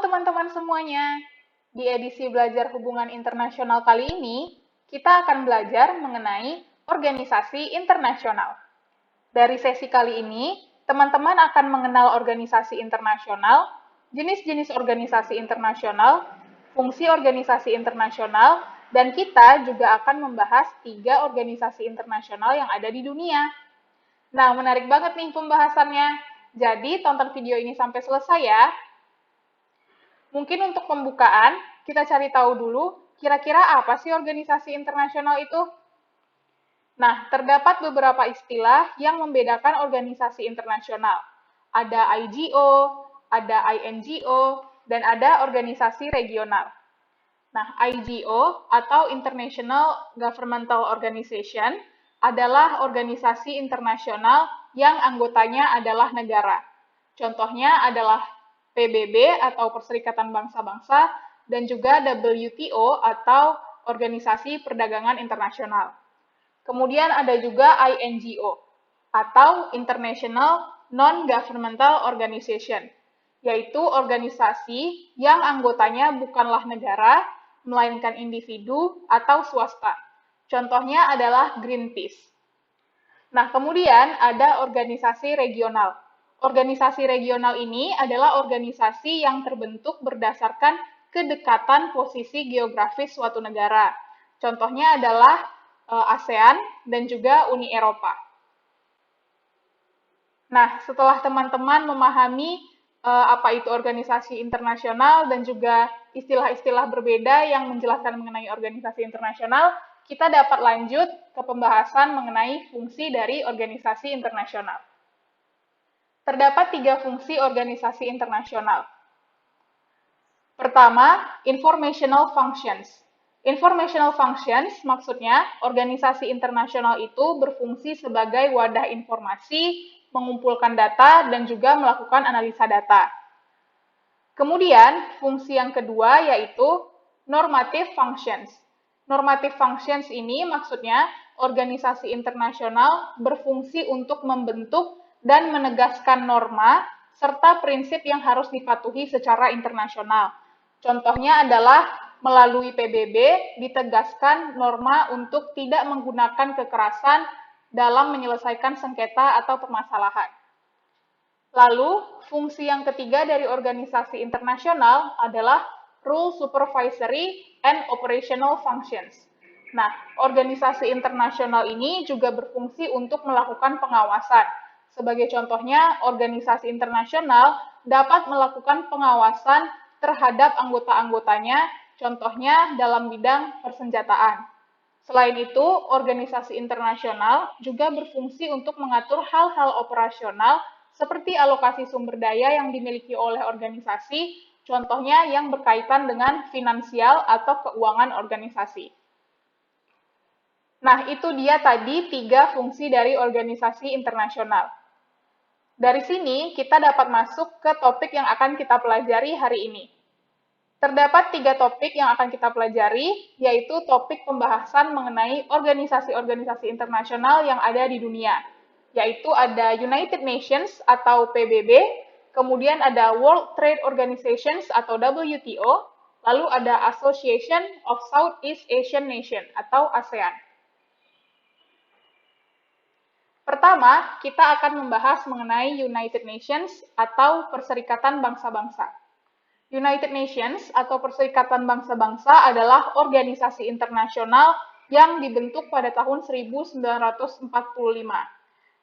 teman-teman semuanya. Di edisi Belajar Hubungan Internasional kali ini, kita akan belajar mengenai organisasi internasional. Dari sesi kali ini, teman-teman akan mengenal organisasi internasional, jenis-jenis organisasi internasional, fungsi organisasi internasional, dan kita juga akan membahas 3 organisasi internasional yang ada di dunia. Nah, menarik banget nih pembahasannya. Jadi, tonton video ini sampai selesai ya. Mungkin untuk pembukaan, kita cari tahu dulu kira-kira apa sih organisasi internasional itu? Nah, terdapat beberapa istilah yang membedakan organisasi internasional. Ada IGO, ada INGO, dan ada organisasi regional. Nah, IGO atau International Governmental Organization adalah organisasi internasional yang anggotanya adalah negara. Contohnya adalah PBB atau Perserikatan Bangsa-Bangsa dan juga WTO atau Organisasi Perdagangan Internasional. Kemudian ada juga INGO atau International Non-Governmental Organization, yaitu organisasi yang anggotanya bukanlah negara, melainkan individu atau swasta. Contohnya adalah Greenpeace. Nah, kemudian ada organisasi regional. Organisasi regional ini adalah organisasi yang terbentuk berdasarkan kedekatan posisi geografis suatu negara. Contohnya adalah ASEAN dan juga Uni Eropa. Nah, setelah teman-teman memahami apa itu organisasi internasional dan juga istilah-istilah berbeda yang menjelaskan mengenai organisasi internasional, kita dapat lanjut ke pembahasan mengenai fungsi dari organisasi internasional. Terdapat 3 fungsi organisasi internasional. Pertama, informational functions. Informational functions maksudnya organisasi internasional itu berfungsi sebagai wadah informasi, mengumpulkan data, dan juga melakukan analisa data. Kemudian, fungsi yang kedua yaitu normative functions. Normative functions ini maksudnya organisasi internasional berfungsi untuk membentuk dan menegaskan norma serta prinsip yang harus dipatuhi secara internasional. Contohnya adalah melalui PBB ditegaskan norma untuk tidak menggunakan kekerasan dalam menyelesaikan sengketa atau permasalahan. Lalu, fungsi yang ketiga dari organisasi internasional adalah rule supervisory and operational functions. Nah, organisasi internasional ini juga berfungsi untuk melakukan pengawasan. Sebagai contohnya, organisasi internasional dapat melakukan pengawasan terhadap anggota-anggotanya, contohnya dalam bidang persenjataan. Selain itu, organisasi internasional juga berfungsi untuk mengatur hal-hal operasional seperti alokasi sumber daya yang dimiliki oleh organisasi, contohnya yang berkaitan dengan finansial atau keuangan organisasi. Nah, itu dia tadi 3 fungsi dari organisasi internasional. Dari sini, kita dapat masuk ke topik yang akan kita pelajari hari ini. Terdapat 3 topik yang akan kita pelajari, yaitu topik pembahasan mengenai organisasi-organisasi internasional yang ada di dunia, yaitu ada United Nations atau PBB, kemudian ada World Trade Organization atau WTO, lalu ada Association of Southeast Asian Nations atau ASEAN. Pertama, kita akan membahas mengenai United Nations atau Perserikatan Bangsa-Bangsa. United Nations atau Perserikatan Bangsa-Bangsa adalah organisasi internasional yang dibentuk pada tahun 1945,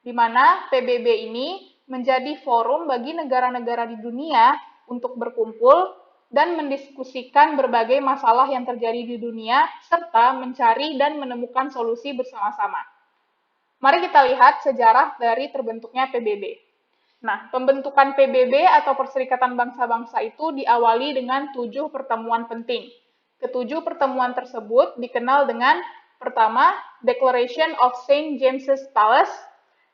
di mana PBB ini menjadi forum bagi negara-negara di dunia untuk berkumpul dan mendiskusikan berbagai masalah yang terjadi di dunia, serta mencari dan menemukan solusi bersama-sama. Mari kita lihat sejarah dari terbentuknya PBB. Nah, pembentukan PBB atau Perserikatan Bangsa-Bangsa itu diawali dengan 7 pertemuan penting. Ketujuh pertemuan tersebut dikenal dengan pertama, Declaration of St. James's Palace,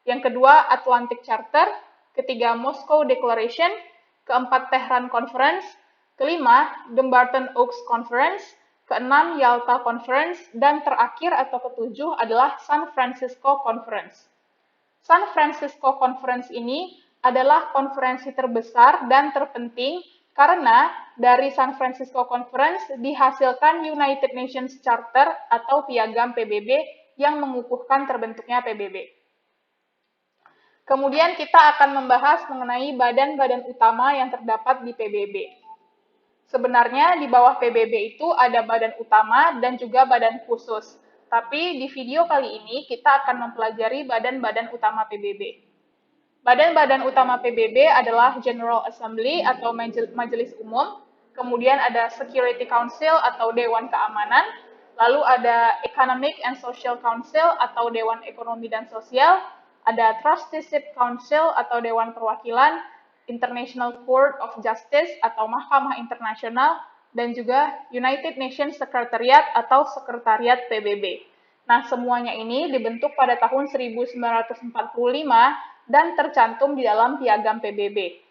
yang kedua, Atlantic Charter, ketiga, Moscow Declaration, keempat, Tehran Conference, kelima, Dumbarton Oaks Conference, keenam, Yalta Conference, dan terakhir atau ketujuh adalah San Francisco Conference. San Francisco Conference ini adalah konferensi terbesar dan terpenting Karena dari San Francisco Conference dihasilkan United Nations Charter atau Piagam PBB yang mengukuhkan terbentuknya PBB. Kemudian kita akan membahas mengenai badan-badan utama yang terdapat di PBB. Sebenarnya di bawah PBB itu ada badan utama dan juga badan khusus. Tapi di video kali ini kita akan mempelajari badan-badan utama PBB. Badan-badan utama PBB adalah General Assembly atau Majelis Umum, kemudian ada Security Council atau Dewan Keamanan, lalu ada Economic and Social Council atau Dewan Ekonomi dan Sosial, ada Trusteeship Council atau Dewan Perwakilan, International Court of Justice atau Mahkamah Internasional, dan juga United Nations Secretariat atau Sekretariat PBB. Nah, semuanya ini dibentuk pada tahun 1945 dan tercantum di dalam Piagam PBB.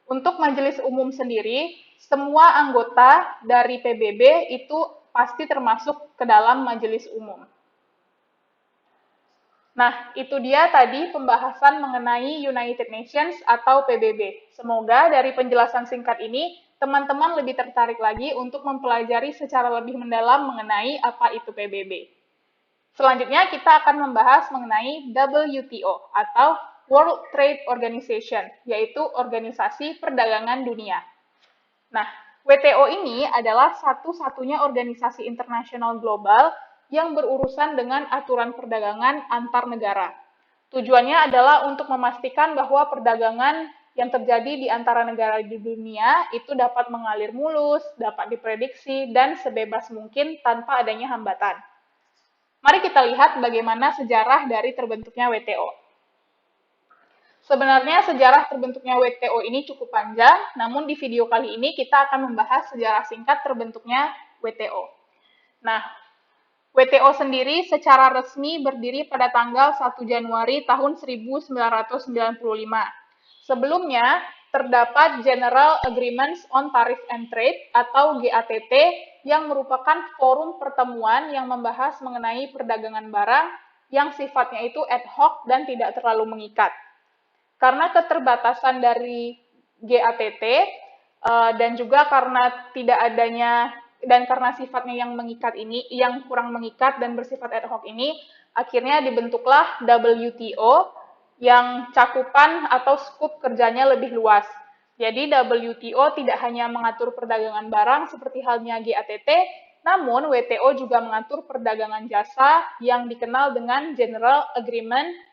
Untuk Majelis Umum sendiri, semua anggota dari PBB itu pasti termasuk ke dalam Majelis Umum. Nah, itu dia tadi pembahasan mengenai United Nations atau PBB. Semoga dari penjelasan singkat ini, teman-teman lebih tertarik lagi untuk mempelajari secara lebih mendalam mengenai apa itu PBB. Selanjutnya, kita akan membahas mengenai WTO atau World Trade Organization, yaitu Organisasi Perdagangan Dunia. Nah, WTO ini adalah satu-satunya organisasi internasional global yang berurusan dengan aturan perdagangan antar negara. Tujuannya adalah untuk memastikan bahwa perdagangan yang terjadi di antara negara di dunia itu dapat mengalir mulus, dapat diprediksi, dan sebebas mungkin tanpa adanya hambatan. Mari kita lihat bagaimana sejarah dari terbentuknya WTO. Sebenarnya sejarah terbentuknya WTO ini cukup panjang, namun di video kali ini kita akan membahas sejarah singkat terbentuknya WTO. Nah, WTO sendiri secara resmi berdiri pada tanggal 1 Januari tahun 1995. Sebelumnya, terdapat General Agreements on Tariff and Trade atau GATT yang merupakan forum pertemuan yang membahas mengenai perdagangan barang yang sifatnya itu ad hoc dan tidak terlalu mengikat. Karena keterbatasan dari GATT dan juga karena tidak adanya dan karena sifatnya yang mengikat ini, yang kurang mengikat dan bersifat ad hoc ini, akhirnya dibentuklah WTO yang cakupan atau skup kerjanya lebih luas. Jadi WTO tidak hanya mengatur perdagangan barang seperti halnya GATT, namun WTO juga mengatur perdagangan jasa yang dikenal dengan General Agreement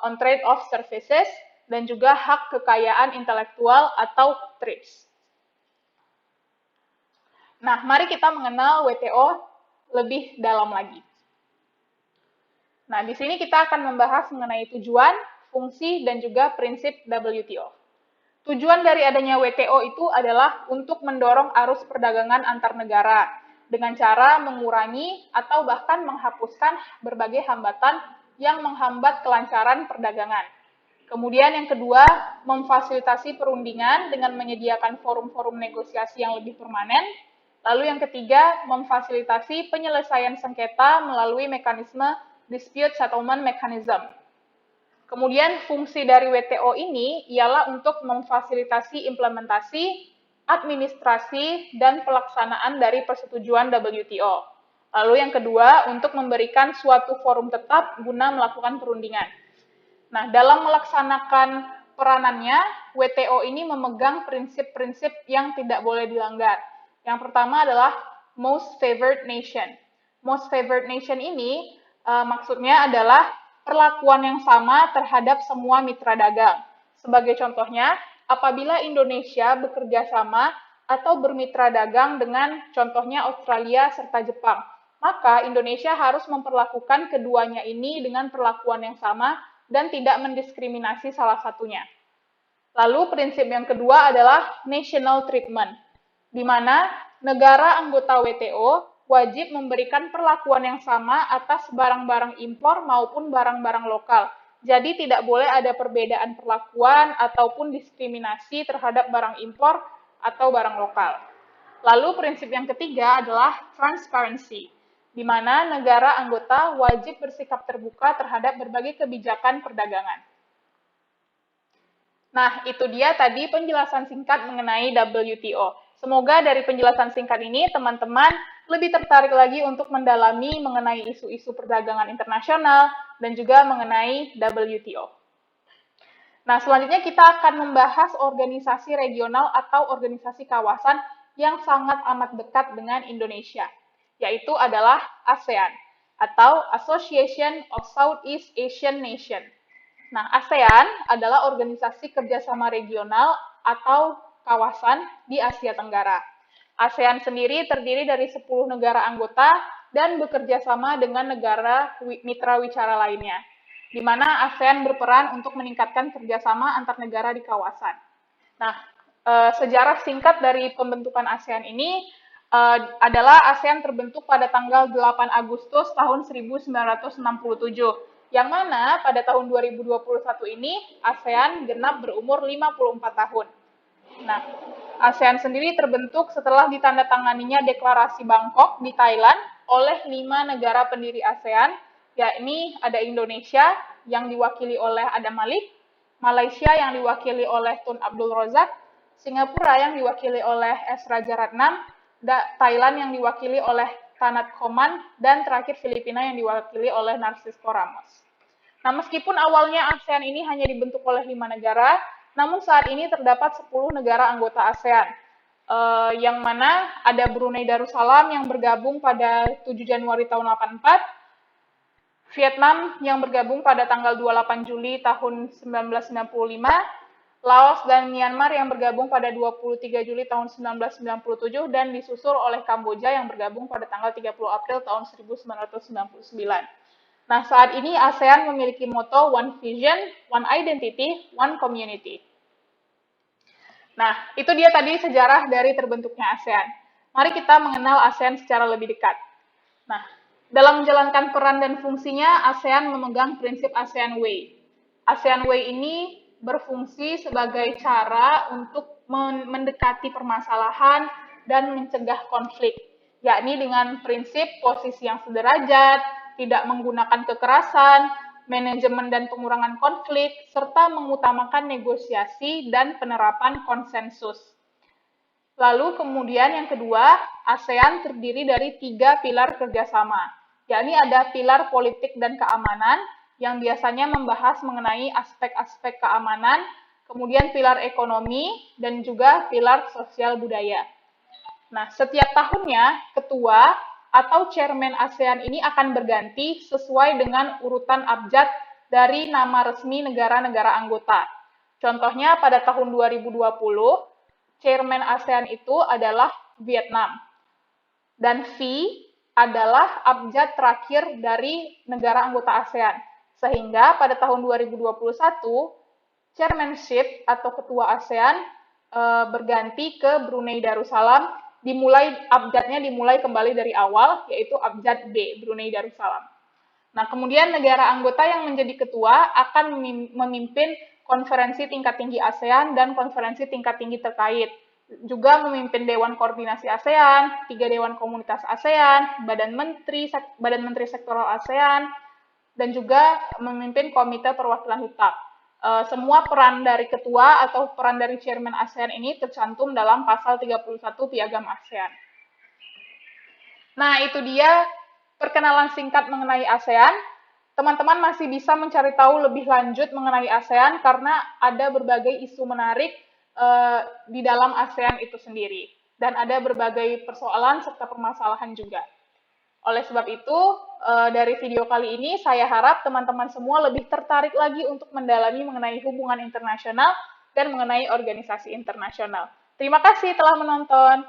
on Trade of Services, dan juga hak kekayaan intelektual atau TRIPS. Nah, mari kita mengenal WTO lebih dalam lagi. Nah, di sini kita akan membahas mengenai tujuan, fungsi, dan juga prinsip WTO. Tujuan dari adanya WTO itu adalah untuk mendorong arus perdagangan antar negara dengan cara mengurangi atau bahkan menghapuskan berbagai hambatan yang menghambat kelancaran perdagangan. Kemudian yang kedua, memfasilitasi perundingan dengan menyediakan forum-forum negosiasi yang lebih permanen. Lalu yang ketiga, memfasilitasi penyelesaian sengketa melalui mekanisme Dispute Settlement Mechanism. Kemudian fungsi dari WTO ini ialah untuk memfasilitasi implementasi, administrasi, dan pelaksanaan dari persetujuan WTO. Lalu yang kedua, untuk memberikan suatu forum tetap guna melakukan perundingan. Nah, dalam melaksanakan peranannya, WTO ini memegang prinsip-prinsip yang tidak boleh dilanggar. Yang pertama adalah Most Favored Nation. Most Favored Nation ini maksudnya adalah perlakuan yang sama terhadap semua mitra dagang. Sebagai contohnya, apabila Indonesia bekerja sama atau bermitra dagang dengan contohnya Australia serta Jepang, maka Indonesia harus memperlakukan keduanya ini dengan perlakuan yang sama dan tidak mendiskriminasi salah satunya. Lalu prinsip yang kedua adalah national treatment, di mana negara anggota WTO wajib memberikan perlakuan yang sama atas barang-barang impor maupun barang-barang lokal. Jadi tidak boleh ada perbedaan perlakuan ataupun diskriminasi terhadap barang impor atau barang lokal. Lalu prinsip yang ketiga adalah transparency, di mana negara anggota wajib bersikap terbuka terhadap berbagai kebijakan perdagangan. Nah, itu dia tadi penjelasan singkat mengenai WTO. Semoga dari penjelasan singkat ini teman-teman lebih tertarik lagi untuk mendalami mengenai isu-isu perdagangan internasional dan juga mengenai WTO. Nah, selanjutnya kita akan membahas organisasi regional atau organisasi kawasan yang sangat amat dekat dengan Indonesia, yaitu adalah ASEAN atau Association of Southeast Asian Nations. Nah, ASEAN adalah organisasi kerjasama regional atau kawasan di Asia Tenggara. ASEAN sendiri terdiri dari 10 negara anggota dan bekerja sama dengan negara mitra wicara lainnya, di mana ASEAN berperan untuk meningkatkan kerjasama antar negara di kawasan. Nah, sejarah singkat dari pembentukan ASEAN ini adalah ASEAN terbentuk pada tanggal 8 Agustus tahun 1967, yang mana pada tahun 2021 ini ASEAN genap berumur 54 tahun. Nah, ASEAN sendiri terbentuk setelah ditandatanganinya Deklarasi Bangkok di Thailand oleh 5 negara pendiri ASEAN, yakni ada Indonesia yang diwakili oleh Adam Malik, Malaysia yang diwakili oleh Tun Abdul Razak, Singapura yang diwakili oleh S. Rajaratnam, Thailand yang diwakili oleh Tanat Khoman, dan terakhir Filipina yang diwakili oleh Narcisco Ramos. Nah, meskipun awalnya ASEAN ini hanya dibentuk oleh 5 negara, namun saat ini terdapat 10 negara anggota ASEAN, yang mana ada Brunei Darussalam yang bergabung pada 7 Januari tahun 84, Vietnam yang bergabung pada tanggal 28 Juli tahun 1995, Laos dan Myanmar yang bergabung pada 23 Juli tahun 1997, dan disusul oleh Kamboja yang bergabung pada tanggal 30 April tahun 1999. Nah, saat ini ASEAN memiliki moto One Vision, One Identity, One Community. Nah, itu dia tadi sejarah dari terbentuknya ASEAN. Mari kita mengenal ASEAN secara lebih dekat. Nah, dalam menjalankan peran dan fungsinya, ASEAN memegang prinsip ASEAN Way. ASEAN Way ini berfungsi sebagai cara untuk mendekati permasalahan dan mencegah konflik, yakni dengan prinsip posisi yang sederajat, tidak menggunakan kekerasan, manajemen dan pengurangan konflik, serta mengutamakan negosiasi dan penerapan konsensus. Lalu kemudian yang kedua, ASEAN terdiri dari 3 pilar kerjasama, yakni ada pilar politik dan keamanan, yang biasanya membahas mengenai aspek-aspek keamanan, kemudian pilar ekonomi, dan juga pilar sosial budaya. Nah, setiap tahunnya, ketua atau chairman ASEAN ini akan berganti sesuai dengan urutan abjad dari nama resmi negara-negara anggota. Contohnya pada tahun 2020, chairman ASEAN itu adalah Vietnam. Dan V adalah abjad terakhir dari negara anggota ASEAN. Sehingga pada tahun 2021, chairmanship atau ketua ASEAN berganti ke Brunei Darussalam, abjadnya dimulai kembali dari awal, yaitu abjad B, Brunei Darussalam. Nah, kemudian negara anggota yang menjadi ketua akan memimpin konferensi tingkat tinggi ASEAN dan konferensi tingkat tinggi terkait. Juga memimpin Dewan Koordinasi ASEAN, 3 Dewan Komunitas ASEAN, Badan Menteri Sektoral ASEAN, dan juga memimpin Komite Perwakilan Hitap. Semua peran dari ketua atau peran dari chairman ASEAN ini tercantum dalam pasal 31 Piagam ASEAN. Nah, itu dia perkenalan singkat mengenai ASEAN. Teman-teman masih bisa mencari tahu lebih lanjut mengenai ASEAN karena ada berbagai isu menarik di dalam ASEAN itu sendiri. Dan ada berbagai persoalan serta permasalahan juga. Oleh sebab itu, dari video kali ini saya harap teman-teman semua lebih tertarik lagi untuk mendalami mengenai hubungan internasional dan mengenai organisasi internasional. Terima kasih telah menonton.